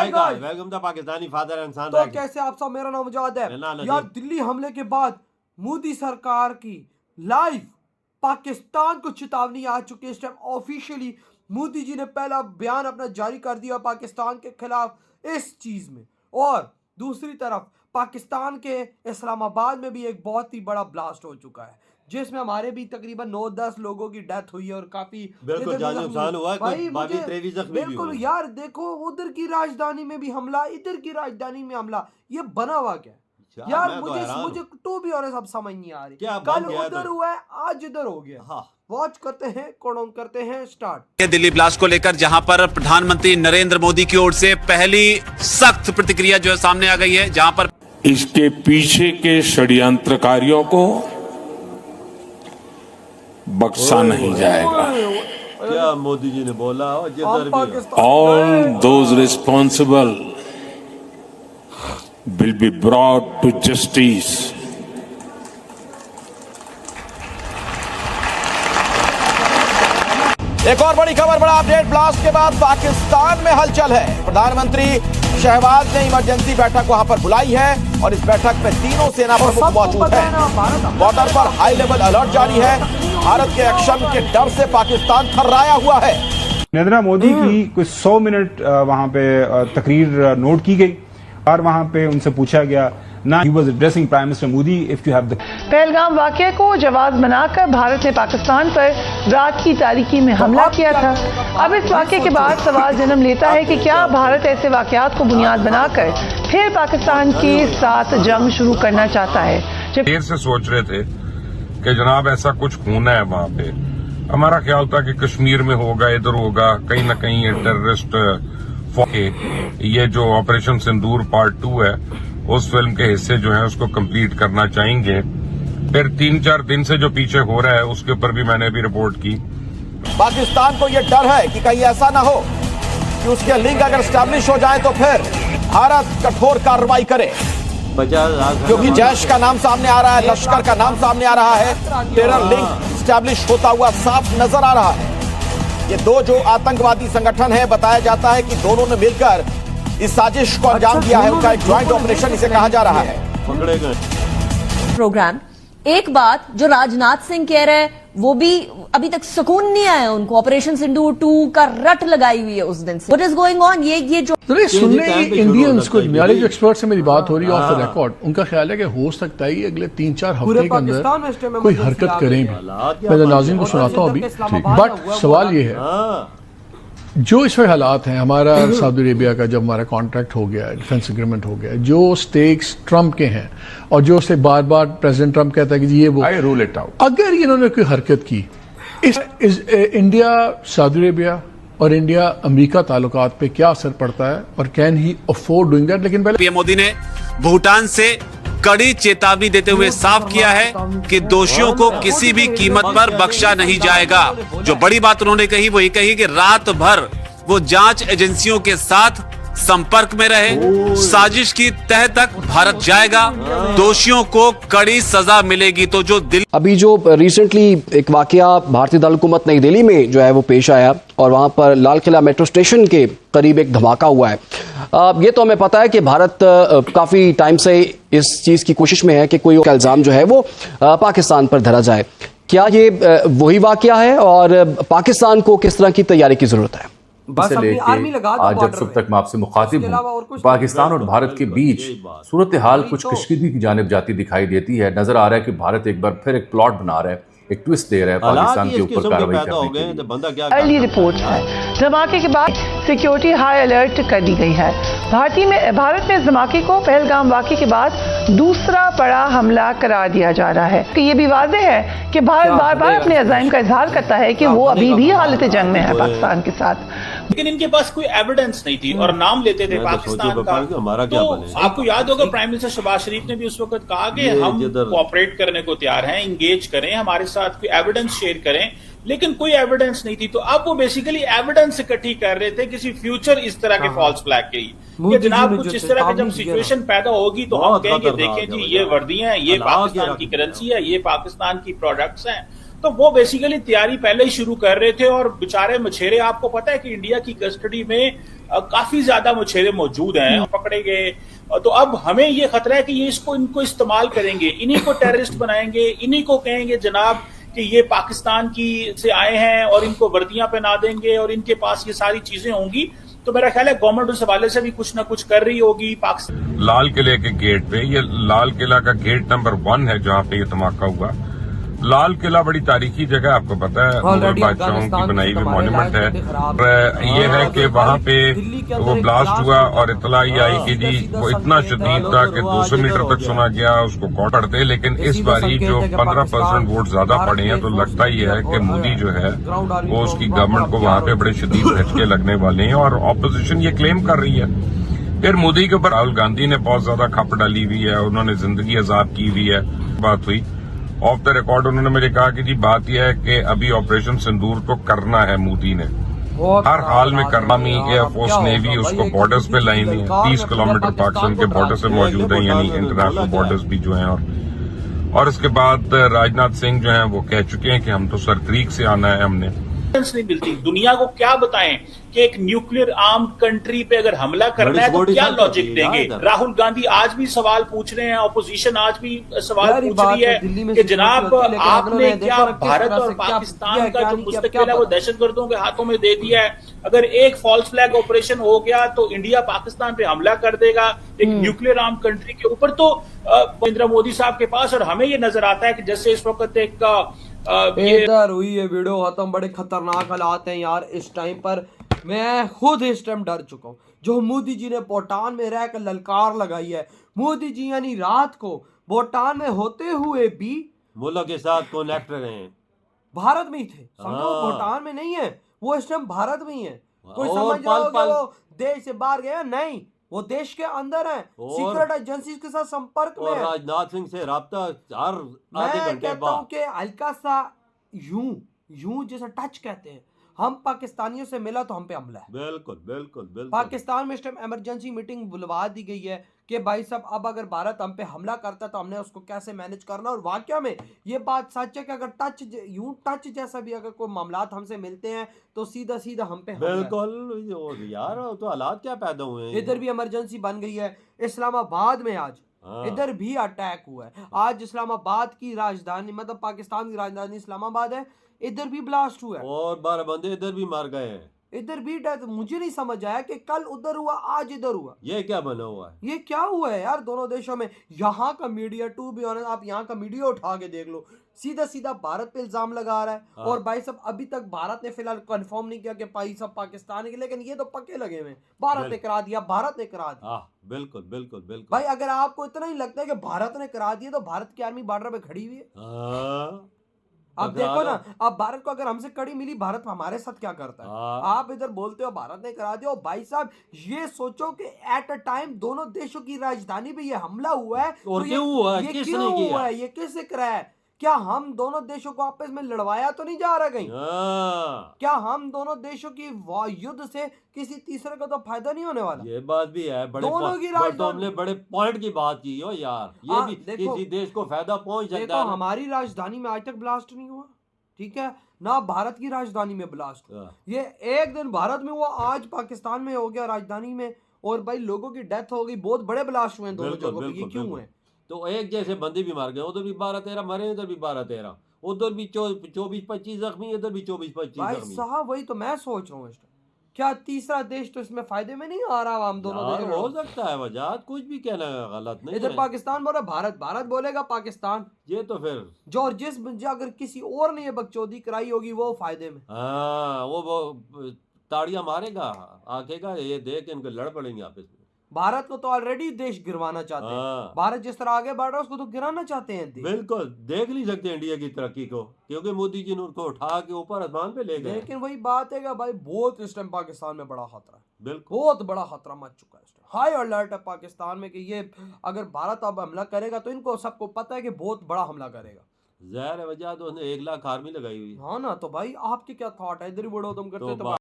Pakistani father इंसान तो कैसे आप सब, मेरा नाम मुजाहिद है यार। दिल्ली हमले के बाद मोदी सरकार की लाइव पाकिस्तान को चेतावनी आ चुकी है। इस टाइम ऑफिशियली मोदी जी ने पहला बयान अपना जारी कर दिया पाकिस्तान के खिलाफ इस चीज में। और दूसरी तरफ पाकिस्तान के इस्लामाबाद में भी एक बहुत ही बड़ा ब्लास्ट हो चुका है, जिसमें हमारे भी तकरीबन 9-10 लोगों की डेथ हुई है और काफी नुकसान हुआ है। बिल्कुल यार, देखो उधर की राजधानी में भी हमला, इधर की राजधानी में हमला, ये बना हुआ क्या यार? मुझे तो भी और सब समझ नहीं आ रही। कल उधर हुआ है, आज इधर हो गया। वॉच करते हैं, कौन करते हैं स्टार्ट दिल्ली ब्लास्ट को लेकर, जहां पर प्रधानमंत्री नरेंद्र मोदी की ओर से पहली सख्त प्रतिक्रिया जो है सामने आ गई है, जहां पर इसके पीछे के षड्यंत्रकारियों को बख्शा नहीं जाएगा। क्या मोदी जी ने बोला? All those responsible will be brought to justice. एक और बड़ी खबर, बड़ा अपडेट। ब्लास्ट के बाद पाकिस्तान में हलचल है। प्रधानमंत्री शहबाज ने इमरजेंसी बैठक वहां पर बुलाई है और इस बैठक में तीनों सेना प्रमुख मौजूद हैं। बॉर्डर पर हाई लेवल अलर्ट जारी है। भारत के एक्शन के डर से पाकिस्तान थर्राया हुआ है। नरेंद्र मोदी की कुछ 100 मिनट वहां पे तकरीर नोट की गई और वहां पे उनसे पूछा गया ना, he was addressing Prime Minister Modi, if you have the Pahalgam वाकये को जवाब बनाकर भारत ने पाकिस्तान पर रात की तारीकी में हमला किया था। अब इस वाकये के बाद सवाल जन्म लेता है कि क्या भारत ऐसे वाकयात को बुनियाद बनाकर फिर पाकिस्तान के साथ जंग शुरू करना चाहता है? देर से सोच रहे थे कि जनाब ऐसा कुछ होना है वहां पे। हमारा ख्याल था कि कश्मीर में होगा, इधर होगा, कहीं ना कहीं ये टेररिस्ट ये जो ऑपरेशन सिंदूर पार्ट 2 है, उस फिल्म के हिस्से जो है उसको कंप्लीट करना चाहेंगे। फिर 3-4 दिन से जो पीछे हो रहा है उसके ऊपर भी मैंने अभी रिपोर्ट की। पाकिस्तान को यह डर है कि कहीं ऐसा ना हो कि उसके लिंक अगर स्टैब्लिश हो जाए तो फिर भारत कठोर कार्रवाई करे, क्योंकि जैश का नाम सामने आ रहा है, लश्कर का नाम सामने आ रहा है, टेरर लिंक स्टैब्लिश होता हुआ साफ नजर आ रहा है। ये दो जो आतंकवादी संगठन है, बताया जाता है कि दोनों ने मिलकर इस साजिश को अंजाम दिया है। उनका एक ज्वाइंट ऑपरेशन इसे कहा जा रहा है। पकड़े गए प्रोग्राम। एक बात जो राजनाथ सिंह कह रहे हैं, वो भी अभी तक सुकून नहीं आया उनको। ऑपरेशन सिंदूर 2 का रट लगाई हुई है उस दिन से। What is going on? ये जो सुनने इंडियंस को, मेरे जो एक्सपर्ट से मेरी बात हो रही है ऑफ द रिकॉर्ड, उनका ख्याल है कि हो सकता है अगले 3-4 हफ्ते के अंदर कोई हरकत करें भी। मैं नाज़रीन को सुनाता हूँ अभी। बट सवाल ये है, जो इस वक्त हालात हैं, हमारा सऊदी अरेबिया का जब हमारा कॉन्ट्रैक्ट हो गया, डिफेंस एग्रीमेंट हो गया, जो स्टेक्स ट्रंप के हैं और जो से बार बार प्रेसिडेंट ट्रंप कहता है कि ये वो, आई रूल इट आउट। अगर इन्होंने कोई हरकत की, इस इंडिया सऊदी अरेबिया और इंडिया अमेरिका ताल्लुकात पे क्या असर पड़ता है और can he afford doing that? लेकिन पहले पीएम मोदी ने भूटान से कड़ी चेतावनी देते हुए साफ किया है कि दोषियों को किसी भी कीमत पर बख्शा नहीं जाएगा। जो बड़ी बात उन्होंने कही वो ये कही कि रात भर वो जांच एजेंसियों के साथ संपर्क में रहे, साजिश की तह तक भारत जाएगा, दोषियों को कड़ी सजा मिलेगी। तो जो अभी जो रिसेंटली एक वाकया भारतीय दारुल हुकूमत नई दिल्ली में जो है वो पेश आया और वहां पर लाल किला मेट्रो स्टेशन के करीब एक धमाका हुआ है। ये तो हमें पता है कि भारत काफी टाइम से इस चीज की कोशिश में है कि कोई इल्जाम जो है वो पाकिस्तान पर धरा जाए। क्या ये वही वाकया है और पाकिस्तान को किस तरह की तैयारी की जरूरत है? से लेके आज जब सुबह तक मैं आपसे मुखातिब हूँ, पाकिस्तान और भारत के बीच सूरत हाल कुछ कशीदगी की जानिब जाती दिखाई देती है। नजर आ रहा है कि भारत एक बार फिर एक प्लॉट बना रहा है, एक ट्विस्ट दे रहा है पाकिस्तान के ऊपर कार्रवाई करने के लिए। अर्ली रिपोर्ट है, धमाके के बाद सिक्योरिटी हाई अलर्ट कर दी गई है। भारत में इस धमाके को पहलगाम वाकये के बाद दूसरा बड़ा हमला करार दिया जा रहा है। कि ये भी वाज़ेह है कि भारत बार बार अपने अज़ाइम का इजहार करता है कि वो अभी भी हालत जंग में है पाकिस्तान के साथ, लेकिन इनके पास कोई एविडेंस नहीं थी और नाम लेते थे पाकिस्तान का। तो आपको याद होगा प्राइम मिनिस्टर शहबाज शरीफ ने भी उस वक्त कहा कि हम कोऑपरेट करने को तैयार हैं, इंगेज करें, हमारे साथ कोई एविडेंस शेयर करें, लेकिन कोई एविडेंस नहीं थी। तो अब वो बेसिकली एविडेंस इकट्ठी कर रहे थे किसी फ्यूचर इस तरह के फॉल्स फ्लैग के लिए। जनाब कुछ इस तरह की जब सिचुएशन पैदा होगी तो हम कहेंगे देखें जी ये वर्दियां हैं, ये पाकिस्तान की करेंसी है, ये पाकिस्तान की प्रोडक्ट्स हैं। तो वो बेसिकली तैयारी पहले ही शुरू कर रहे थे। और बेचारे मछेरे, आपको पता है कि इंडिया की कस्टडी में काफी ज्यादा मछेरे मौजूद हैं, पकड़े गए। तो अब हमें ये खतरा है कि ये इनको इस्तेमाल करेंगे, इन्हीं को टेररिस्ट बनाएंगे, इन्हीं को कहेंगे जनाब कि ये पाकिस्तान की से आए हैं और इनको वर्दियां पहना देंगे और इनके पास ये सारी चीजें होंगी। तो मेरा ख्याल है गवर्नमेंट उस हवाले से भी कुछ ना कुछ कर रही होगी। पाकिस्तान लाल किले के गेट पे, ये लाल किला का गेट नंबर 1 है जहाँ पे ये धमाका हुआ। लाल किला बड़ी तारीखी जगह, आपको पता है, मुगल बादशाहों की बनाई हुई मॉन्यूमेंट है। ये है कि वहाँ पे वो ब्लास्ट हुआ और इतला ये आई कि जी वो इतना शदीद था कि 200 मीटर तक सुना गया, उसको कॉट करते। लेकिन इस बारी जो 15% वोट ज्यादा पड़े हैं, तो लगता ही है कि मोदी जो है वो उसकी गवर्नमेंट को वहाँ पे बड़े शदीद झटके लगने वाले हैं और ऑपोजिशन ये क्लेम कर रही है। फिर मोदी के ऊपर राहुल गांधी ने बहुत ज्यादा खप डाली हुई है, उन्होंने जिंदगी अजाब की हुई है। बात हुई ऑफ द रिकॉर्ड, उन्होंने मुझे कहा कि जी बात यह है कि अभी ऑपरेशन सिंदूर को करना है मोदी ने, हर हाल में करना। एयरफोर्स नेवी उसको बॉर्डर्स पे लाई हुई है, 30 किलोमीटर पाकिस्तान के बॉर्डर से मौजूद है, यानी इंटरनेशनल बॉर्डर्स भी जो हैं। और इसके बाद राजनाथ सिंह जो हैं वो कह चुके हैं कि हम तो सरक्रीक से आना है, हमने नहीं मिलती। दुनिया को क्या बताएं कि एक न्यूक्लियर आर्म कंट्री पे अगर हमला करना है तो क्या लॉजिक देंगे। राहुल गांधी आज भी सवाल पूछ रहे हैं, ऑपोजिशन आज भी सवाल पूछ रही है कि जनाब आपने क्या भारत और पाकिस्तान का जो मुस्तकिल है वो दहशतगर्दों के हाथों में दे दिया है। अगर एक फॉल्स फ्लैग ऑपरेशन हो गया तो इंडिया पाकिस्तान पे हमला कर देगा एक न्यूक्लियर आर्म कंट्री के ऊपर। तो नरेंद्र मोदी साहब के पास, और हमें ये नजर आता है कि जैसे इस वक्त एक इधर हुई ये वीडियो खत्म। बड़े खतरनाक हालात हैं यार इस टाइम पर। मैं खुद इस टाइम डर चुका हूँ। जो मोदी जी ने भूटान में रहकर ललकार लगाई है, मोदी जी यानी रात को भूटान में होते हुए भी मुल्क के साथ कनेक्ट रहे हैं, भारत में ही थे। समझो भूटान में नहीं है वो, इस टाइम भारत में ही है। कोई समझ जाओगे वो देश से बाहर गया, नहीं, वो देश के अंदर है, सीक्रेट एजेंसी के साथ संपर्क में है। राजनाथ सिंह से राब्ता हर आधे घंटे बाद। मैं कहता हूं कि हल्का सा यूं जैसा टच कहते हैं, हम पाकिस्तानियों से मिला तो हम पे हमला है। बिल्कुल बिल्कुल बिल्कुल। पाकिस्तान में इस टाइम इमरजेंसी मीटिंग बुलवा दी गई है कि भाई साहब अब अगर भारत हम पे हमला करता है तो हमने उसको कैसे मैनेज करना। और वाकया में ये बात सच है कि अगर टच जैसा भी अगर कोई मामलात हमसे मिलते हैं तो सीधा सीधा हम पे बिल्कुल यार। तो हालात क्या पैदा हुए हैं। इधर भी इमरजेंसी बन गई है। इस्लामाबाद में आज इधर भी अटैक हुआ है। आज इस्लामाबाद की राजधानी, मतलब पाकिस्तान की राजधानी इस्लामाबाद है, इधर भी ब्लास्ट हुआ है और 12 बंदे इधर भी मार गए हैं। इधर भी डेथ। मुझे नहीं समझ आया कि कल उधर हुआ आज इधर हुआ, ये क्या बना हुआ है, ये क्या हुआ है यार दोनों देशों में। यहाँ का मीडिया, टू बी ऑनेस्ट, आप यहाँ का मीडिया उठा के देख लो, सीधा सीधा भारत पे इल्जाम लगा रहा है। और भाई साहब अभी तक भारत ने फिलहाल कंफर्म नहीं किया कि भाई साहब पाकिस्तान के, लेकिन ये तो पक्के लगे हुए, भारत ने करा दिया, भारत ने करा दिया। बिल्कुल बिल्कुल बिल्कुल भाई अगर आपको इतना ही लगता है कि भारत ने करा दिया तो भारत की आर्मी बॉर्डर पे खड़ी हुई है। अब देखो ना, अब भारत को अगर हमसे कड़ी मिली, भारत हमारे साथ क्या करता है। आप इधर बोलते हो भारत ने करा दिया, और भाई साहब ये सोचो कि एट अ टाइम दोनों देशों की राजधानी पे ये हमला हुआ है। और क्यों हुआ है, ये क्यों हुआ है, ये किसने कराया है। क्या हम दोनों देशों को आपस में लड़वाया तो नहीं जा रहा कहीं। क्या हम दोनों देशों की युद्ध से किसी तीसरे को तो फायदा नहीं होने वाला। ये बात भी है। दोनों की राजधानी, हमने बड़े पॉइंट की बात की हो यार। ये भी किसी देश को फायदा पहुंच सकता है। हमारी राजधानी में आज तक ब्लास्ट नहीं हुआ, ठीक है ना, भारत की राजधानी में ब्लास्ट। ये एक दिन भारत में हुआ, आज पाकिस्तान में हो गया राजधानी में, और भाई लोगों की डेथ हो गई। बहुत बड़े ब्लास्ट हुए दोनों जगहों पे। ये क्यों हुए। तो एक जैसे बंदे भी मार गए, उधर भी 12-13 मरे, इधर भी 12-13, उधर भी 24-25 जख्मी, इधर भी 24-25 भाई जख्मी। साहब वही तो मैं सोच रहा हूँ, क्या तीसरा देश तो इसमें फायदे में नहीं आ रहा। हम दोनों देश हो सकता है वजह, कुछ भी कहना गलत नहीं। इधर पाकिस्तान बोल रहा, भारत भारत बोलेगा पाकिस्तान। ये तो फिर जो जिस अगर किसी और ने ये बकचोदी कराई होगी वो फायदे में। वो ताड़ियां मारेगा, आखेगा ये देख इनको लड़ पड़ेंगे आपस में। भारत को तो ऑलरेडी देश गिरवाना चाहते हैं। भारत जिस तरह आगे बढ़ रहा है उसको तो गिराना चाहते हैं देश। बिल्कुल देख नहीं सकते इंडिया की तरक्की को, क्योंकि मोदी जी ने उनको उठा के ऊपर आसमान पे ले गए। लेकिन वही बात है कि भाई बहुत इस टाइम पाकिस्तान में बड़ा खतरा है। बिल्कुल बहुत बड़ा खतरा मच चुका है इस टाइम। हाई अलर्ट है पाकिस्तान में कि ये अगर भारत अब हमला करेगा तो इनको सबको पता है कि बहुत बड़ा हमला करेगा। ज़ाहिर है वजह तो 1 लाख आर्मी लगाई हुई। हाँ ना, तो भाई आपके क्या थॉट है, इधर ही बड़ो तुम करते तो